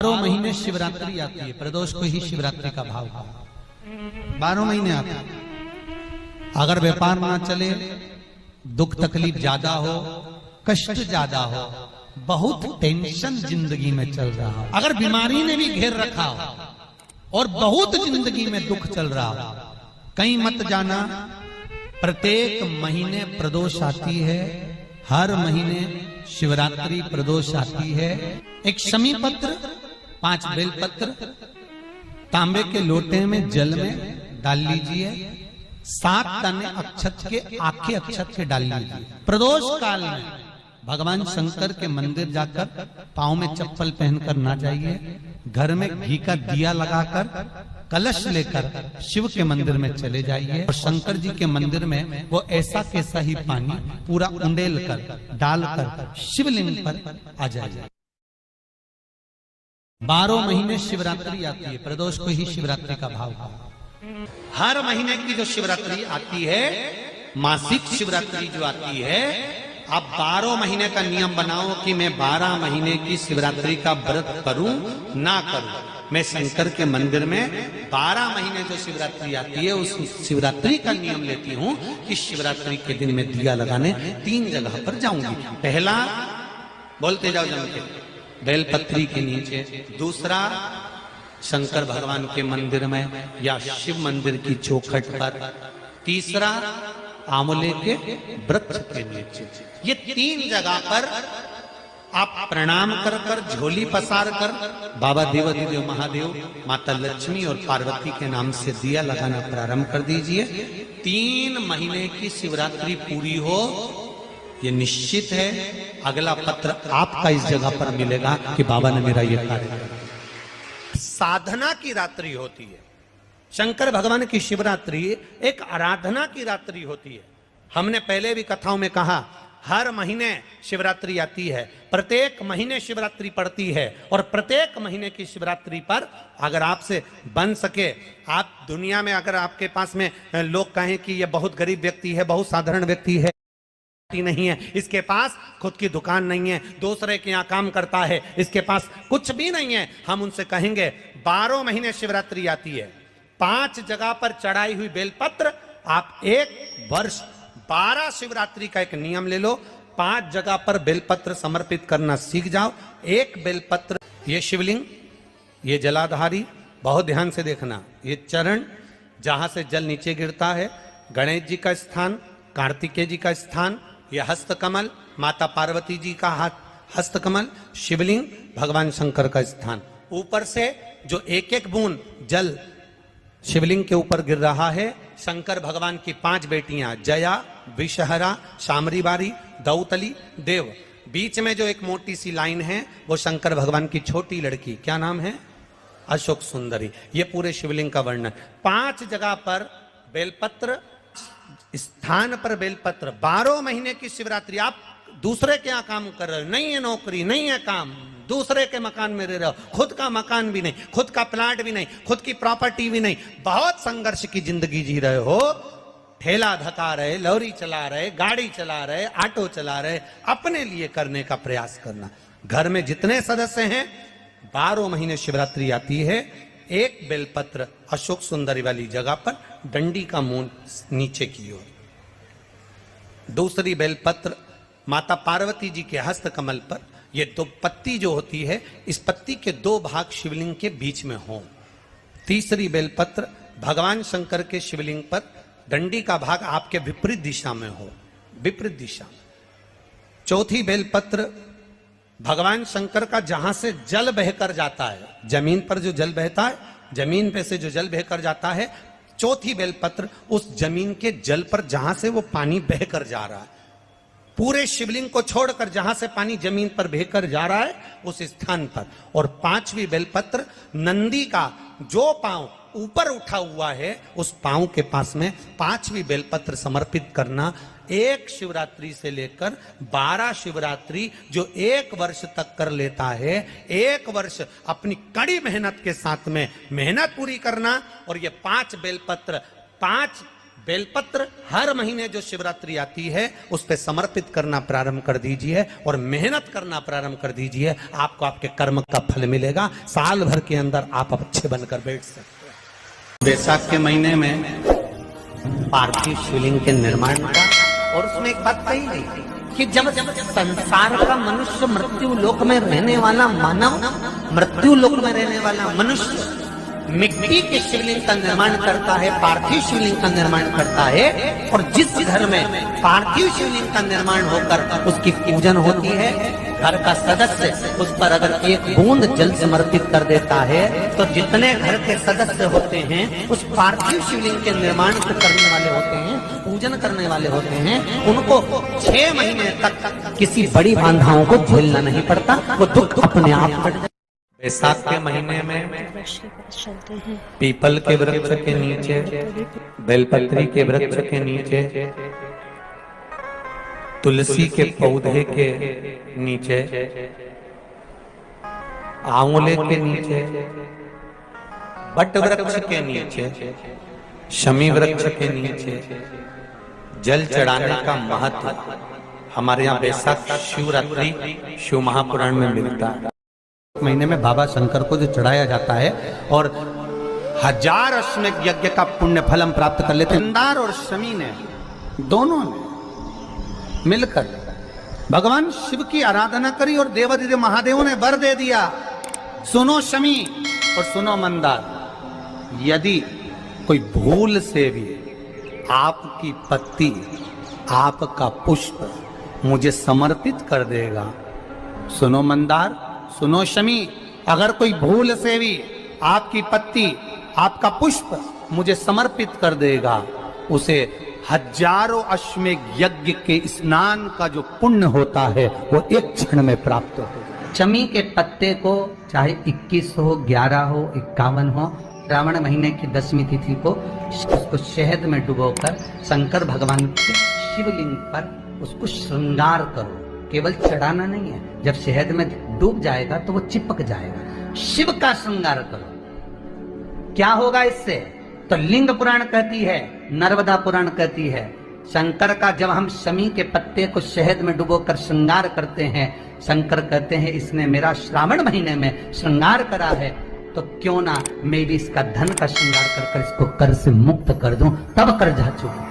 12 महीने शिवरात्रि आती है, प्रदोष को ही शिवरात्रि का भाव है। 12 महीने आते हैं। अगर व्यापार ना चले, दुख तकलीफ ज्यादा हो, कष्ट ज्यादा हो, बहुत टेंशन जिंदगी में चल रहा हो, अगर बीमारी ने भी घेर रखा हो और बहुत जिंदगी में दुख चल रहा हो, कहीं मत जाना। प्रत्येक महीने प्रदोष आती है, हर महीने शिवरात्रि प्रदोष आती है। एक शमी पत्र, 5 बेलपत्र तांबे के लोटे में जल में डाल लीजिए, 7 दाने अक्षत के, आखे अक्षत के डाल लीजिए। प्रदोष काल में भगवान शंकर के मंदिर जाकर पांव में चप्पल पहनकर ना जाइए, घर में घी का दिया लगाकर कलश लेकर शिव के मंदिर में चले जाइए और शंकर जी के मंदिर में वो ऐसा कैसा ही पानी पूरा उंडेल कर डालकर शिवलिंग पर आ जाइए। 12 महीने शिवरात्रि आती है, प्रदोष को ही शिवरात्रि का भाव है। हर महीने की जो शिवरात्रि आती है, मासिक शिवरात्रि जो आती है, आप 12 महीने का नियम बनाओ कि मैं 12 महीने की शिवरात्रि का व्रत करूं ना करूं। मैं शंकर के मंदिर में 12 महीने जो शिवरात्रि आती है, उस शिवरात्रि का नियम लेती हूं कि शिवरात्रि के दिन में दिया लगाने 3 जगह पर जाऊंगी। पहला, बोलते जाओ जम के, बेलपत्री के नीचे। दूसरा, शंकर भगवान के मंदिर में या शिव मंदिर की चौखट पर। तीसरा, आंवले के वृक्ष के नीचे। ये 3 जगह पर आप प्रणाम कर कर, झोली पसार कर बाबा देवाधिदेव महादेव, माता लक्ष्मी और पार्वती के नाम से दिया लगाना प्रारंभ कर दीजिए। 3 महीने की शिवरात्रि पूरी हो, ये निश्चित है अगला पत्र आपका इस जगह पर मिलेगा कि बाबा ने मेरा ये कार्य किया। साधना की रात्रि होती है। शंकर भगवान की शिवरात्रि एक आराधना की रात्रि होती है। हमने पहले भी कथाओं में कहा, हर महीने शिवरात्रि आती है, प्रत्येक महीने शिवरात्रि पड़ती है और प्रत्येक महीने की शिवरात्रि पर अगर आपसे बन सके, आप दुनिया में अगर आपके पास में लोग कहें कि ये बहुत गरीब व्यक्ति है, बहुत साधारण व्यक्ति है, नहीं है, इसके पास खुद की दुकान नहीं है, दूसरे के यहाँ काम करता है, इसके पास कुछ भी नहीं है, हम उनसे कहेंगे 12 महीने शिवरात्रि आती है, 5 जगह पर चढ़ाई हुई बेलपत्र, आप 1 वर्ष 12 शिवरात्रि का एक नियम ले लो, 5 जगह पर बेलपत्र समर्पित करना सीख जाओ। 1 बेलपत्र, ये शिवलिंग, ये जलाधारी, बहुत ध्यान से देखना, ये चरण जहां से जल नीचे गिरता है, गणेश जी का स्थान, कार्तिकेय जी का स्थान, यह हस्तकमल, माता पार्वती जी का हस्तकमल, शिवलिंग, भगवान शंकर का स्थान। ऊपर से जो एक एक बूंद जल शिवलिंग के ऊपर गिर रहा है, शंकर भगवान की 5 बेटियां, जया, विषहरा, शामरीबारी, दौतली, देव। बीच में जो एक मोटी सी लाइन है, वो शंकर भगवान की छोटी लड़की, क्या नाम है? अशोक सुंदरी। ये पूरे शिवलिंग का वर्णन। 5 जगह पर बेलपत्र, स्थान पर बेलपत्र। 12 महीने की शिवरात्रि। आप दूसरे के यहाँ काम कर रहे हो, नहीं है नौकरी, नहीं है काम, दूसरे के मकान में रह रहे हो, खुद का मकान भी नहीं, खुद का प्लाट भी नहीं, खुद की प्रॉपर्टी भी नहीं, बहुत संघर्ष की जिंदगी जी रहे हो, ठेला धका रहे, लॉरी चला रहे, गाड़ी चला रहे, ऑटो चला रहे, अपने लिए करने का प्रयास करना। घर में जितने सदस्य हैं, 12 महीने शिवरात्रि आती है, 1 बेलपत्र अशोक सुंदरी वाली जगह पर, डंडी का मुंह नीचे की ओर। दूसरी बेलपत्र माता पार्वती जी के हस्त कमल पर। ये 2 पत्ती जो होती है, इस पत्ती के 2 भाग शिवलिंग के बीच में हो। तीसरी बेलपत्र भगवान शंकर के शिवलिंग पर, डंडी का भाग आपके विपरीत दिशा में हो, विपरीत दिशा। चौथी बेलपत्र भगवान शंकर का जहां से जल बहकर जाता है, जमीन पर जो जल बहता है, जमीन पे से जो जल बहकर जाता है, चौथी बेलपत्र उस जमीन के जल पर जहां से वो पानी बहकर जा रहा है, पूरे शिवलिंग को छोड़कर जहां से पानी जमीन पर बहकर जा रहा है, उस स्थान पर। और 5वीं बेलपत्र नंदी का जो पांव ऊपर उठा हुआ है, उस पांव के पास में 5वीं बेलपत्र समर्पित करना। 1 शिवरात्रि से लेकर 12 शिवरात्रि जो 1 वर्ष तक कर लेता है, 1 वर्ष अपनी कड़ी मेहनत के साथ में मेहनत पूरी करना। और ये 5 बेलपत्र 5 बेलपत्र हर महीने जो शिवरात्रि आती है उस पे समर्पित करना प्रारंभ कर दीजिए और मेहनत करना प्रारंभ कर दीजिए। आपको आपके कर्म का फल मिलेगा। साल भर के अंदर आप अच्छे बनकर बैठ सकते हैं। बैसाख के महीने में पार्थिव शिवलिंग के निर्माण का, और उसमें एक बात कही गई कि जब संसार का मनुष्य मृत्यु लोक में रहने वाला मानव, मृत्यु लोक में रहने वाला मनुष्य मिट्टी के शिवलिंग का निर्माण करता है, पार्थिव शिवलिंग का निर्माण करता है, और जिस घर में पार्थिव शिवलिंग का निर्माण होकर उसकी पूजन होती है, घर का सदस्य उस पर अगर एक बूंद जल समर्पित कर देता है तो जितने घर के सदस्य होते हैं उस पार्थिव शिवलिंग के निर्माण को करने वाले होते हैं, पूजन करने वाले होते हैं, उनको 6 महीने तक किसी बड़ी बाधाओं को झेलना नहीं पड़ता, वो दुख अपने आप कट जाता। बैसाख के महीने में पीपल के वृक्ष के नीचे, बेलपत्री के वृक्ष के नीचे, तुलसी के पौधे के नीचे, आंवले के नीचे, बट वृक्ष के नीचे, शमी वृक्ष के नीचे जल चढ़ाने का महत्व हमारे यहाँ बैसाख शिवरात्रि शिव महापुराण में मिलता है। महीने में बाबा शंकर को जो चढ़ाया जाता है और 1000 अश्वमेध यज्ञ का पुण्य फल हम प्राप्त कर लेते हैं। मंदार और शमी ने दोनों ने मिलकर भगवान शिव की आराधना करी और देवादिदेव महादेव ने वर दे दिया, सुनो शमी और सुनो मंदार, यदि कोई भूल से भी आपकी पत्ती, आपका पुष्प मुझे समर्पित कर देगा, सुनो मंदार, सुनो शमी, अगर कोई भूल से भी आपकी पत्ती, आपका पुष्प मुझे समर्पित कर देगा, उसे 1000 अश्वमेध यज्ञ के स्नान का जो पुण्य होता है वो एक क्षण में प्राप्त होगा। शमी के पत्ते को चाहे 21 हो, 11 हो, 51 हो, श्रावण महीने की 10वीं तिथि को उसको शहद में डुबोकर शंकर भगवान के शिवलिंग पर उसको श्रृंगार करो। केवल चढ़ाना नहीं है, जब शहद में डूब जाएगा तो वो चिपक जाएगा। शिव का श्रृंगार करो। क्या होगा इससे? तो लिंग पुराण कहती है, नर्मदा पुराण कहती है, शंकर का जब हम शमी के पत्ते को शहद में डुबोकर श्रृंगार करते हैं, शंकर कहते हैं इसने मेरा श्रावण महीने में श्रृंगार करा है, तो क्यों ना मैं भी इसका धन का श्रृंगार कर इसको कर से मुक्त कर दूं। तब कर जा चुका।